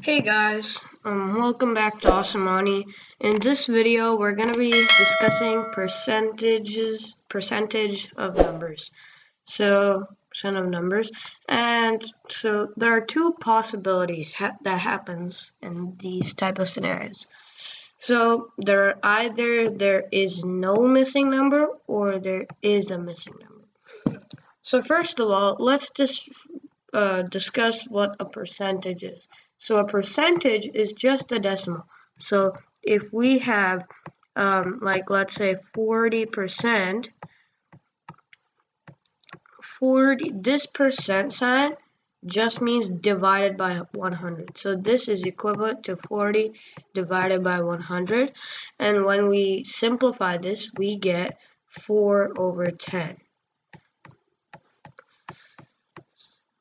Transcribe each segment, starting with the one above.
Hey guys, welcome back to Awesome Money. In this video, we're gonna be discussing percentage of numbers. Percent of numbers, and so there are two possibilities that happens in these type of scenarios. So either there is no missing number or there is a missing number. So first of all, let's just discuss what a percentage is. So a percentage is just a decimal. So if we have, like let's say 40%, this percent sign just means divided by 100. So this is equivalent to 40 divided by 100. And when we simplify this, we get 4/10.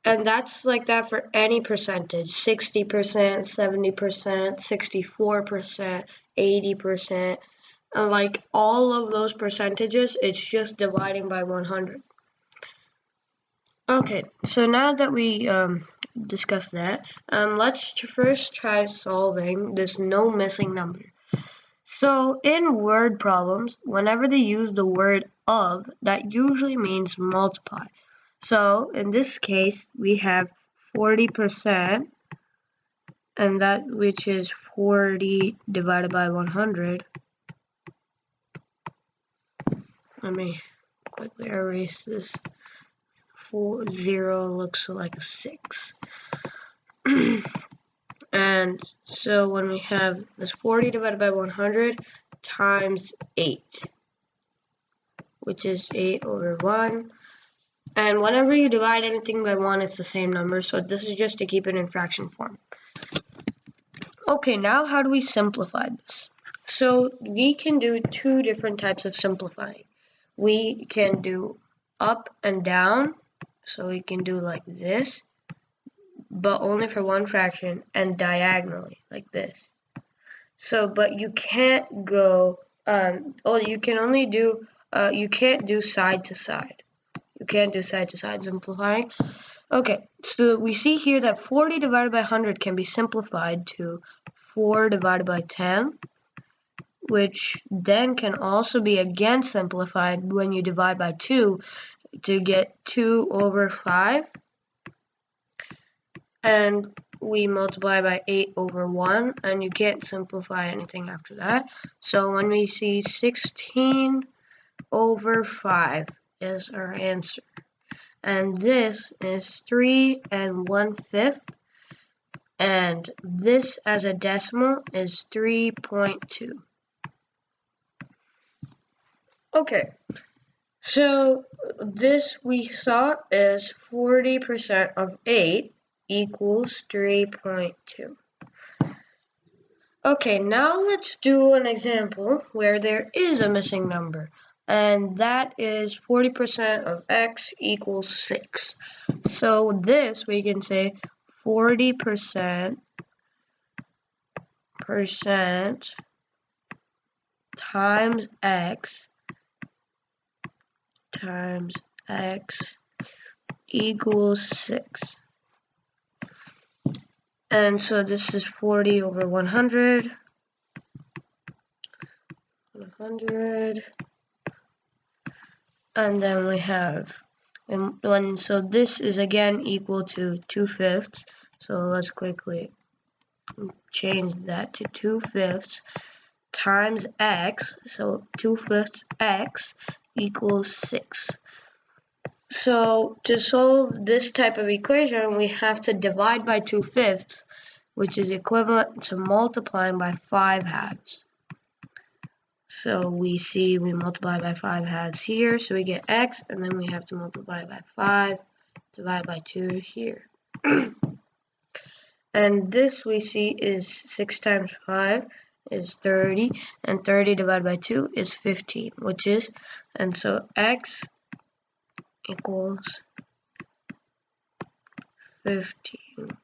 And that's like that for any percentage, 60%, 70%, 64%, 80%. And like all of those percentages, it's just dividing by 100. Okay, so now that we discussed that, let's first try solving this no missing number. So in word problems, whenever they use the word of, that usually means multiply. So in this case, we have 40%, and that which is 40 divided by 100. Let me quickly erase this. 0 looks like a 6. And so when we have this 40 divided by 100 times 8, which is 8/1. And whenever you divide anything by 1, it's the same number. So this is just to keep it in fraction form. Okay, now how do we simplify this? So we can do two different types of simplifying. We can do up and down. So we can do like this, but only for one fraction, and diagonally like this. So, but you can't go, you can only do, you can't do side to side. You can't do side to side simplifying. Okay, so we see here that 40 divided by 100 can be simplified to 4 divided by 10, which then can also be again simplified when you divide by 2 to get 2/5. And we multiply by 8/1, and you can't simplify anything after that. So when we see 16/5 is our answer. And this is 3 1/5. And this as a decimal is 3.2. Okay, so this we saw is 40% of 8 equals 3.2. Okay, now let's do an example where there is a missing number, and that is 40% of x equals 6. So this we can say 40% times x equals 6. And so this is 40/100. And then we have, so this is again equal to 2/5. So let's quickly change that to 2/5 times x. So 2/5 x equals 6. So to solve this type of equation, we have to divide by 2/5, which is equivalent to multiplying by 5/2. So we see we multiply by 5/2 here, so we get x, and then we have to multiply by 5, divide by 2 here. And this we see is 6 times 5 is 30, and 30 divided by 2 is 15, which is, and so x equals 15.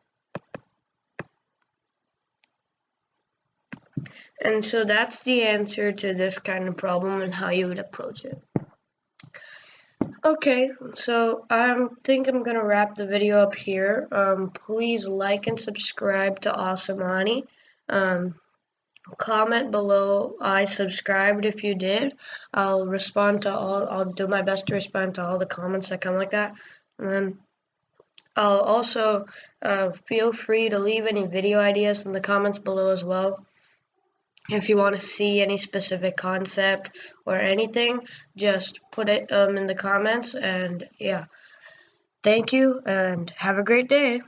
And so that's the answer to this kind of problem and how you would approach it. Okay, so I think I'm gonna wrap the video up here. Please like and subscribe to Awesome Ani. Comment below I subscribed if you did. I'll respond to all. I'll do my best to respond to all the comments that come like that. And then I'll also feel free to leave any video ideas in the comments below as well. If you want to see any specific concept or anything, just put it in the comments. And yeah, thank you and have a great day.